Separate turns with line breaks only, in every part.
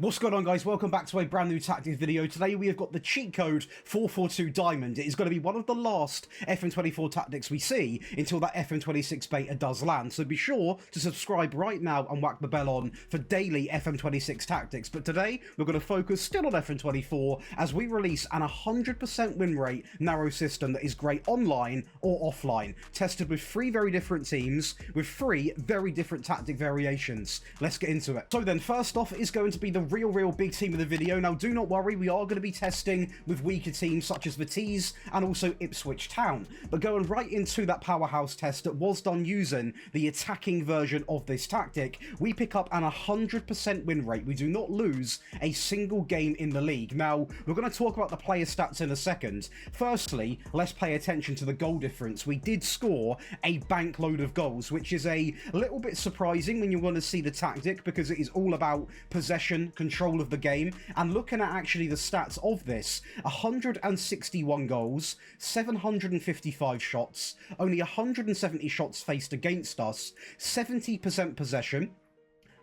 What's going on, guys? Welcome back to a brand new tactics video. Today we have got the cheat code 442 Diamond. It is going to be one of the last FM24 tactics we see until that FM26 beta does land. So be sure to subscribe right now and whack the bell on for daily FM26 tactics. But today we're going to focus still on FM24 as we release an 100% win rate narrow system that is great online or offline. Tested with 3 very different teams with 3 very different tactic variations. Let's get into it. So then first off is going to be the real big team of the video. Now do not worry, we are going to be testing with weaker teams such as the Tees and also Ipswich Town, but going right into that powerhouse test that was done using the attacking version of this tactic, we pick up an 100% win rate. We do not lose a single game in the league. Now we're going to talk about the player stats in a second. Firstly, let's pay attention to the goal difference. We did score a bank load of goals, which is a little bit surprising when you want to see the tactic, because it is all about possession, control of the game. And looking at actually the stats of this, 161 goals, 755 shots, only 170 shots faced against us, 70% possession,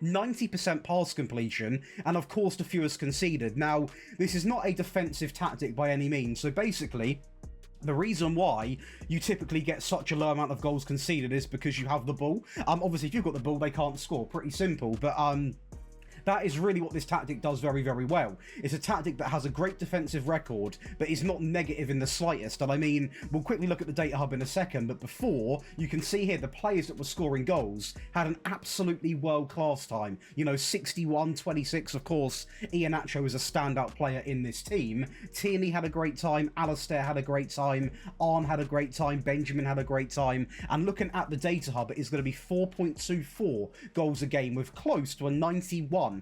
90% pass completion, and of course the fewest conceded. Now, this is not a defensive tactic by any means, so basically the reason why you typically get such a low amount of goals conceded is because you have the ball. Obviously if you've got the ball they can't score, pretty simple, but that is really what this tactic does very well. It's a tactic that has a great defensive record, but is not negative in the slightest. And I mean, we'll quickly look at the data hub in a second, but before, you can see here the players that were scoring goals had an absolutely world-class time. You know, 61-26, of course, Iheanacho is a standout player in this team. Tierney had a great time, Alistair had a great time, Arne had a great time, Benjamin had a great time, and looking at the data hub, it is going to be 4.24 goals a game with close to a 91%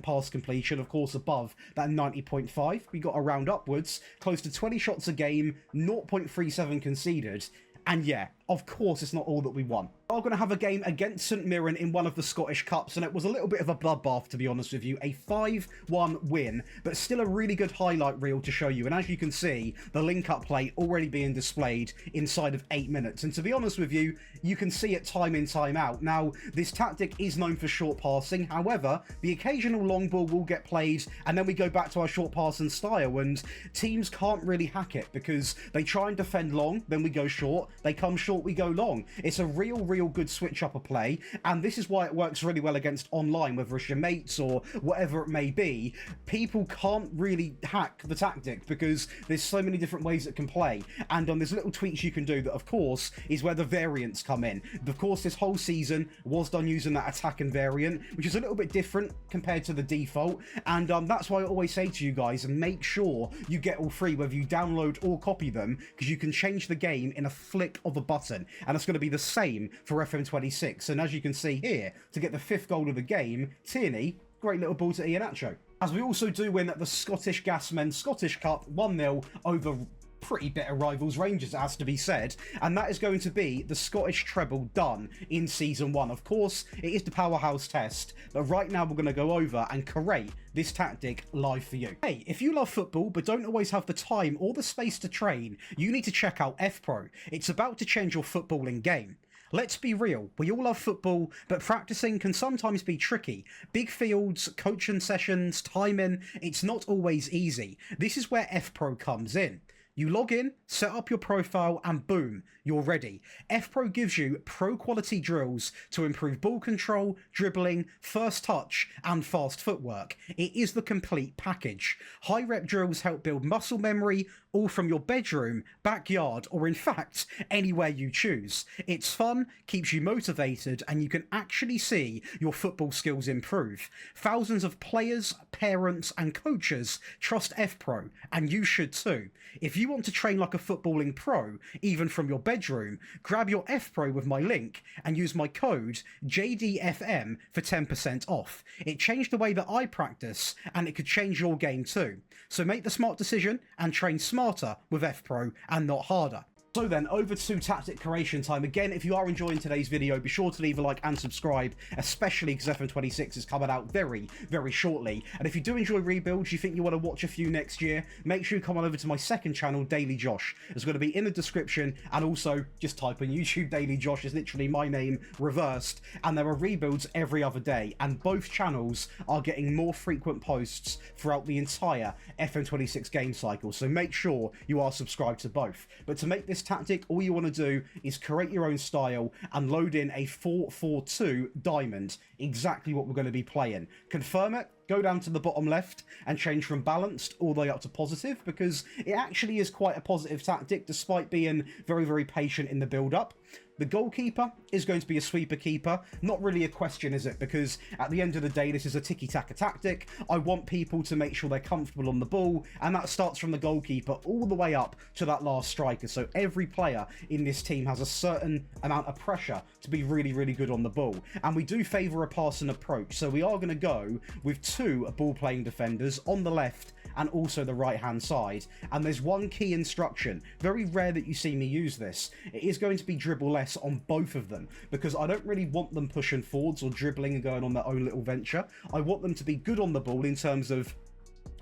pass completion, of course above that 90.5. We got a round upwards, close to 20 shots a game, 0.37 conceded, and yeah, of course it's not all that we want. We're going to have a game against St Mirren in one of the Scottish Cups, and it was a little bit of a bloodbath, to be honest with you. A 5-1 win, but still a really good highlight reel to show you. And as you can see, the link-up play already being displayed inside of 8 minutes. And to be honest with you, you can see it time in, time out. Now, this tactic is known for short passing. However, the occasional long ball will get played, and then we go back to our short passing style. And teams can't really hack it because they try and defend long, then we go short. They come short, we go long. It's a real good switch up a play, and this is why it works really well against online, whether it's your mates or whatever it may be. People can't really hack the tactic because there's so many different ways it can play, and there's little tweaks you can do that, of course, is where the variants come in. Of course, this whole season was done using that attack and variant, which is a little bit different compared to the default, and that's why I always say to you guys, make sure you get all 3, whether you download or copy them, because you can change the game in a flick of a button, and it's going to be the same for FM26. And as you can see here, to get the 5th goal of the game, Tierney, great little ball to Iheanacho. As we also do win the Scottish Gasmen Scottish Cup 1-0 over pretty bitter rivals Rangers, it has to be said, and that is going to be the Scottish treble done in Season 1. Of course, it is the powerhouse test, but right now we're going to go over and create this tactic live for you. Hey, if you love football but don't always have the time or the space to train, you need to check out FPro. It's about to change your footballing game. Let's be real, we all love football, but practicing can sometimes be tricky. Big fields, coaching sessions, timing, it's not always easy. This is where FPro comes in. You log in, set up your profile, and boom, you're ready. FPro gives you pro-quality drills to improve ball control, dribbling, first touch, and fast footwork. It is the complete package. High-rep drills help build muscle memory, all from your bedroom, backyard, or in fact, anywhere you choose. It's fun, keeps you motivated, and you can actually see your football skills improve. Thousands of players, parents, and coaches trust FPro, and you should too. If you want to train like a footballing pro, even from your bedroom, grab your FPro with my link and use my code JDFM for 10% off. It changed the way that I practice, and it could change your game too. So make the smart decision and train smarter with FPro and not harder. So then, over to tactic creation time. Again, if you are enjoying today's video, be sure to leave a like and subscribe, especially because FM26 is coming out very, very shortly. And if you do enjoy rebuilds, you think you want to watch a few next year, make sure you come on over to my second channel, Daily Josh. It's going to be in the description, and also just type in YouTube Daily Josh. Is literally my name reversed, and there are rebuilds every other day, and both channels are getting more frequent posts throughout the entire FM26 game cycle, so make sure you are subscribed to both. But to make this tactic, all you want to do is create your own style and load in a 4-4-2 diamond, exactly what we're going to be playing. Confirm it, go down to the bottom left and change from balanced all the way up to positive, because it actually is quite a positive tactic despite being very, very patient in the build up. The goalkeeper is going to be a sweeper keeper. Not really a question, is it? Because at the end of the day, this is a tiki-taka tactic. I want people to make sure they're comfortable on the ball, and that starts from the goalkeeper all the way up to that last striker. So every player in this team has a certain amount of pressure to be really, really good on the ball. And we do favour a passing approach. So we are going to go with 2 ball-playing defenders on the left and also the right-hand side. And there's one key instruction. Very rare that you see me use this. It is going to be dribble less on both of them, because I don't really want them pushing forwards or dribbling and going on their own little venture. I want them to be good on the ball in terms of,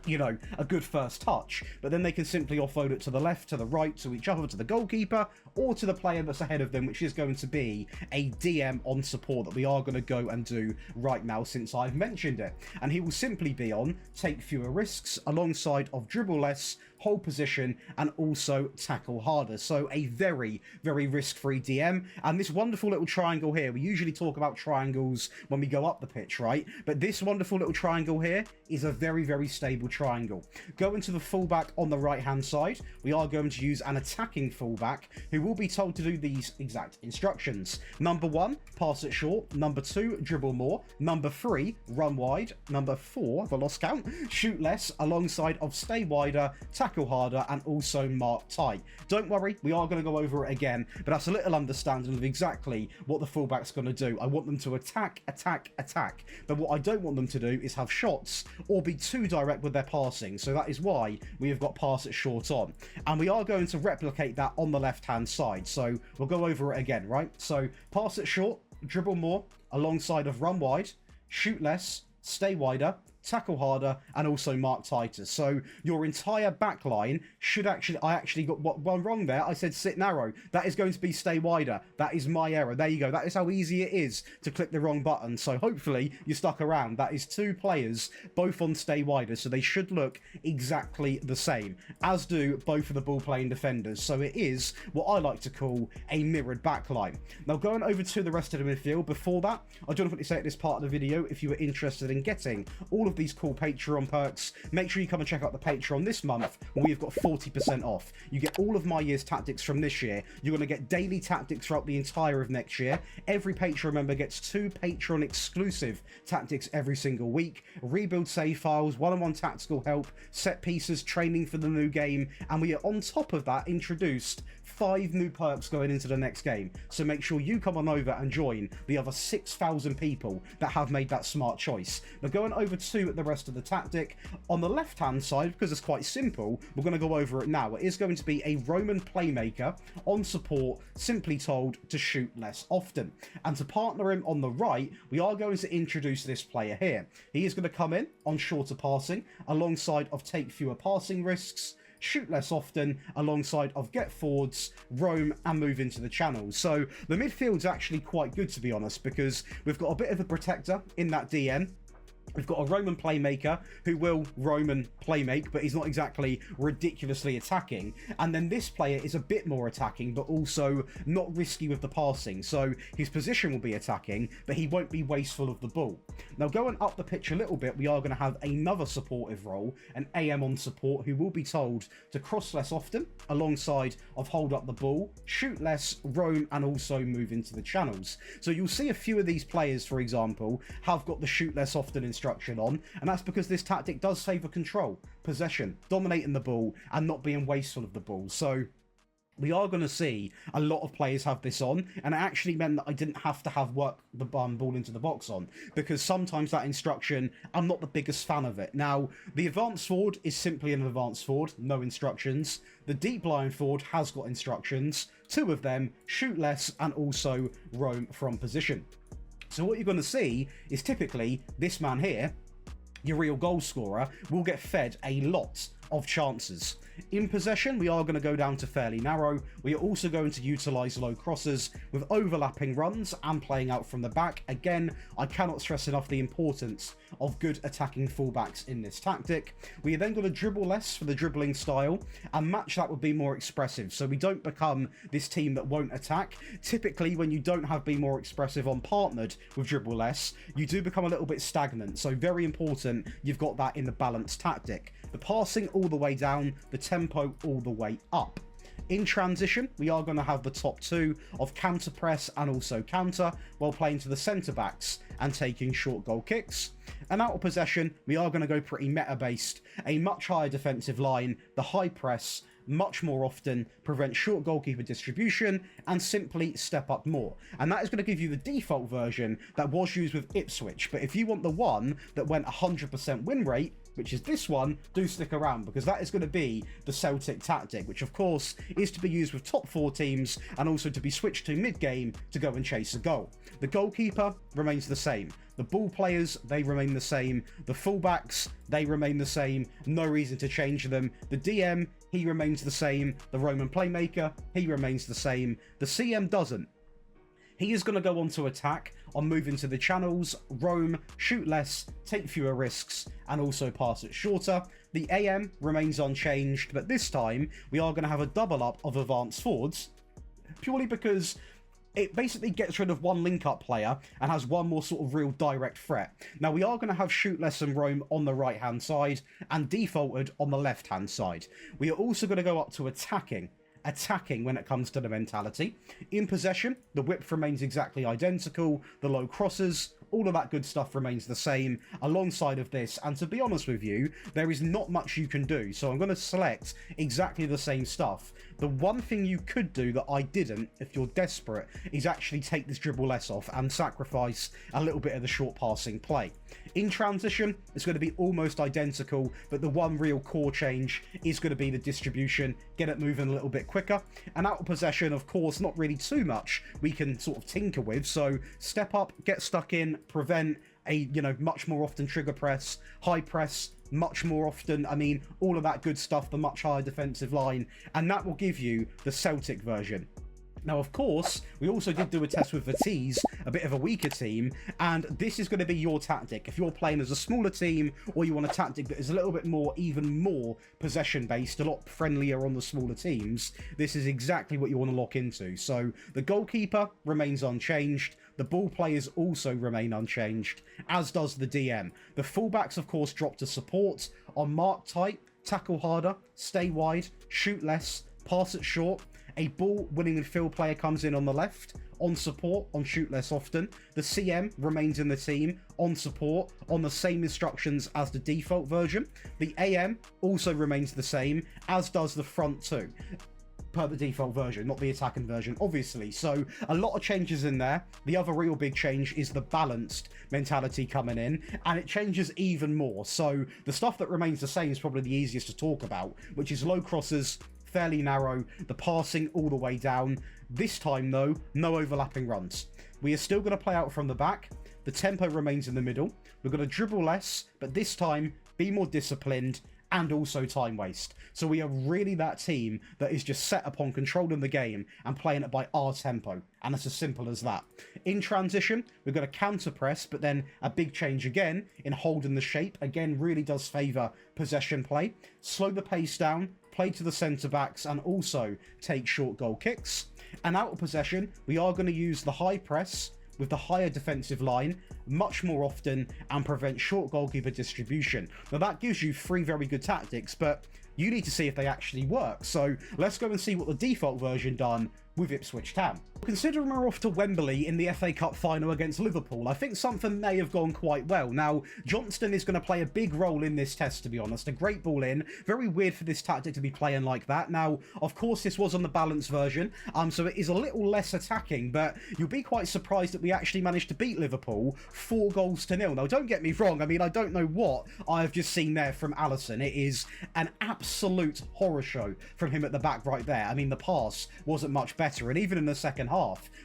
you know, a good first touch, but then they can simply offload it to the left, to the right, to each other, to the goalkeeper, or to the player that's ahead of them, which is going to be a DM on support that we are going to go and do right now since I've mentioned it. And he will simply be on take fewer risks alongside of dribble less, hold position, and also tackle harder. So a very, very risk-free DM. And this wonderful little triangle here, we usually talk about triangles when we go up the pitch, right? But this wonderful little triangle here is a very, very stable triangle. Going to the fullback on the right-hand side, we are going to use an attacking fullback who will be told to do these exact instructions. Number 1, pass it short. Number 2, dribble more. Number 3, run wide. Number 4, I've lost count, shoot less, alongside of stay wider, tackle harder, and also mark tight. Don't worry, we are going to go over it again, but that's a little understanding of exactly what the fullback's going to do. I want them to attack, attack, attack, but what I don't want them to do is have shots or be too direct with their passing, so that is why we have got pass it short on. And we are going to replicate that on the left-hand side, so we'll go over it again, right? So pass it short, dribble more, alongside of run wide, shoot less, stay wider, tackle harder, and also mark tighter. So your entire back line should actually, I actually got one wrong there. I said sit narrow. That is going to be stay wider. That is my error. There you go. That is how easy it is to click the wrong button. So hopefully you stuck around. That is 2 players, both on stay wider. So they should look exactly the same, as do both of the ball playing defenders. So it is what I like to call a mirrored back line. Now going over to the rest of the midfield, before that, I don't know what to say at this part of the video. If you were interested in getting all of these cool Patreon perks, make sure you come and check out the Patreon this month, where we've got 40% off. You get all of my year's tactics from this year. You're going to get daily tactics throughout the entire of next year. Every Patreon member gets 2 Patreon exclusive tactics every single week, rebuild save files, one-on-one tactical help, set pieces, training for the new game, and we are on top of that introduced 5 new perks going into the next game. So make sure you come on over and join the other 6,000 people that have made that smart choice. Now going over to the rest of the tactic, on the left hand side, because it's quite simple, we're going to go over it now. It is going to be a Roman playmaker on support, simply told to shoot less often. And to partner him on the right, we are going to introduce this player here. He is going to come in on shorter passing, alongside of take fewer passing risks, shoot less often, alongside of get forwards, roam, and move into the channels. So the midfield's actually quite good, to be honest, because we've got a bit of a protector in that DN. We've got a Roman playmaker who will Roman playmake, but he's not exactly ridiculously attacking. And then this player is a bit more attacking, but also not risky with the passing. So his position will be attacking, but he won't be wasteful of the ball. Now, going up the pitch a little bit, we are going to have another supportive role, an AM on support, who will be told to cross less often, alongside of hold up the ball, shoot less, roam, and also move into the channels. So you'll see a few of these players, for example, have got the shoot less often instruction on, and that's because this tactic does favour control, possession, dominating the ball, and not being wasteful of the ball. So we are going to see a lot of players have this on, and it actually meant that I didn't have to have work the ball into the box on, because sometimes that instruction, I'm not the biggest fan of it. Now, the advanced forward is simply an advanced forward, no instructions. The deep line forward has got instructions, 2 of them, shoot less and also roam from position. So what you're going to see is typically this man here, your real goal scorer, will get fed a lot of chances. In possession, we are going to go down to fairly narrow. We are also going to utilise low crosses with overlapping runs and playing out from the back. Again, I cannot stress enough the importance of good attacking fullbacks in this tactic. We are then going to dribble less for the dribbling style and match that with be more expressive, so we don't become this team that won't attack. Typically, when you don't have be more expressive on partnered with dribble less, you do become a little bit stagnant, so very important you've got that in the balanced tactic. The passing all the way down, the tempo all the way up. In transition, we are going to have the top 2 of counter press and also counter, while playing to the centre backs and taking short goal kicks. And out of possession, we are going to go pretty meta based, a much higher defensive line, the high press, much more often, prevent short goalkeeper distribution, and simply step up more. And that is going to give you the default version that was used with Ipswich. But if you want the one that went 100% win rate, which is this one, do stick around, because that is going to be the Celtic tactic, which of course is to be used with top 4 teams and also to be switched to mid-game to go and chase a goal. The goalkeeper remains the same. The ball players, they remain the same. The fullbacks, they remain the same. No reason to change them. The DM, he remains the same. The Roman playmaker, he remains the same. The CM doesn't. He is going to go on to attack, on moving to the channels, roam, shoot less, take fewer risks, and also pass it shorter. The AM remains unchanged, but this time we are going to have a double up of advanced forwards, purely because it basically gets rid of one link-up player and has one more sort of real direct threat. Now, we are going to have shoot less and roam on the right-hand side and defaulted on the left-hand side. We are also going to go up to attacking when it comes to the mentality. In possession, the width remains exactly identical, the low crosses, all of that good stuff remains the same alongside of this, and to be honest with you, there is not much you can do, so I'm going to select exactly the same stuff. The one thing you could do that I didn't, if you're desperate, is actually take this dribble less off and sacrifice a little bit of the short passing play. In transition, it's going to be almost identical, but the one real core change is going to be the distribution, get it moving a little bit quicker. And out of possession, of course, not really too much we can sort of tinker with, so step up, get stuck in, prevent a, much more often trigger press, high press, much more often, all of that good stuff, the much higher defensive line, and that will give you the Celtic version. Now, of course, we also did do a test with Vitesse, a bit of a weaker team, and this is going to be your tactic. If you're playing as a smaller team, or you want a tactic that is a little bit more, even more possession-based, a lot friendlier on the smaller teams, this is exactly what you want to lock into. So, the goalkeeper remains unchanged, the ball players also remain unchanged, as does the DM. The fullbacks, of course, drop to support, on mark tight, tackle harder, stay wide, shoot less, pass it short. A ball-winning midfield player comes in on the left, on support, on shoot less often. The CM remains in the team, on support, on the same instructions as the default version. The AM also remains the same, as does the front two, per the default version, not the attacking version, obviously. So, a lot of changes in there. The other real big change is the balanced mentality coming in, and it changes even more. So, the stuff that remains the same is probably the easiest to talk about, which is low crosses, fairly narrow, the passing all the way down. This time, though, no overlapping runs. We are still going to play out from the back. The tempo remains in the middle. We're going to dribble less, but this time, be more disciplined, and also time waste. So we are really that team that is just set upon controlling the game and playing it by our tempo, and it's as simple as that. In transition, we've got a counter press, but then a big change again in holding the shape. Again, really does favour possession play. Slow the pace down, play to the centre backs, and also take short goal kicks. And out of possession, we are going to use the high press with the higher defensive line much more often and prevent short goalkeeper distribution. Now that gives you 3 very good tactics, but you need to see if they actually work. So let's go and see what the default version done with Ipswich Town. Considering we're off to Wembley in the FA Cup final against Liverpool, I think something may have gone quite well. Now, Johnston is going to play a big role in this test, to be honest. A great ball in. Very weird for this tactic to be playing like that. Now, of course, this was on the balanced version, so it is a little less attacking, but you'll be quite surprised that we actually managed to beat Liverpool 4-0. Now, don't get me wrong. I mean, I don't know what I've just seen there from Alisson. It is an absolute horror show from him at the back right there. I mean, the pass wasn't much better, and even in the second half,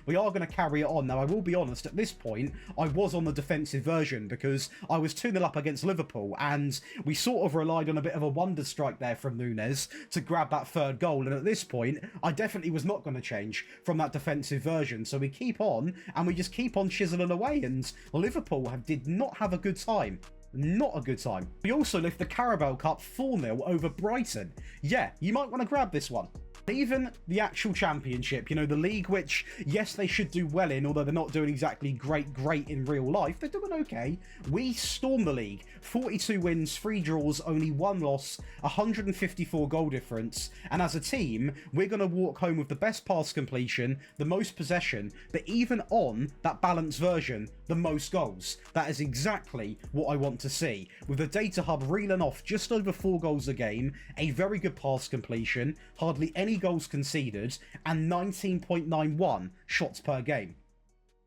we are going to carry it on. Now, I will be honest, at this point, I was on the defensive version because I was 2-0 up against Liverpool, and we sort of relied on a bit of a wonder strike there from Nunes to grab that third goal, and at this point, I definitely was not going to change from that defensive version, so we keep on, and we just keep on chiseling away, and Liverpool did not have a good time. Not a good time. We also lift the Carabao Cup 4-0 over Brighton. Yeah, you might want to grab this one. Even the actual championship, you know, the league, which, yes, they should do well in, although they're not doing exactly great in real life, they're doing okay. We storm the league. 42 wins, 3 draws, only 1 loss, 154 goal difference, and as a team, we're going to walk home with the best pass completion, the most possession, but even on that balanced version, the most goals. That is exactly what I want to see. With the data hub reeling off just over 4 goals a game, a very good pass completion, hardly any goals conceded, and 19.91 shots per game.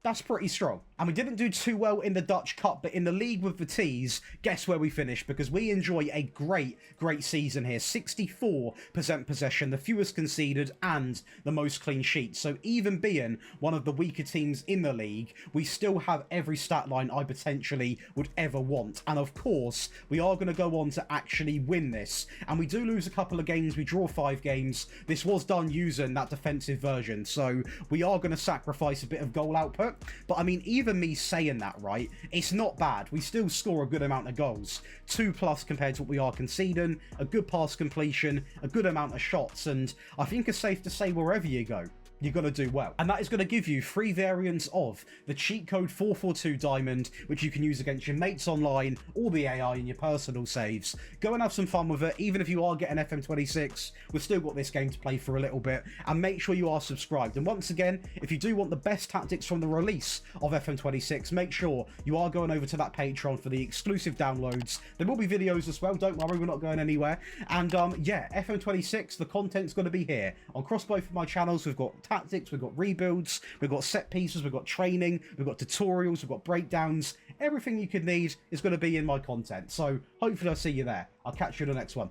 That's pretty strong. And we didn't do too well in the Dutch Cup, but in the league with the T's, guess where we finished? Because we enjoy a great season here. 64% possession, the fewest conceded, and the most clean sheets. So even being one of the weaker teams in the league, we still have every stat line I potentially would ever want. And of course, we are going to go on to actually win this. And we do lose a couple of games. We draw 5 games. This was done using that defensive version. So we are going to sacrifice a bit of goal output. But I mean, even me saying that, right, it's not bad. We still score a good amount of goals. 2+ compared to what we are conceding, a good pass completion, a good amount of shots, and I think it's safe to say wherever you go, you're going to do well. And that is going to give you 3 variants of the cheat code 442 Diamond, which you can use against your mates online, or the AI in your personal saves. Go and have some fun with it. Even if you are getting FM26, we've still got this game to play for a little bit, and make sure you are subscribed. And once again, if you do want the best tactics from the release of FM26, make sure you are going over to that Patreon for the exclusive downloads. There will be videos as well, don't worry, we're not going anywhere. And yeah, FM26, the content's going to be here. On both of my channels, we've got tactics, we've got rebuilds, we've got set pieces, we've got training, we've got tutorials, we've got breakdowns. Everything you could need is going to be in my content. So hopefully I'll see you there. I'll catch you in the next one.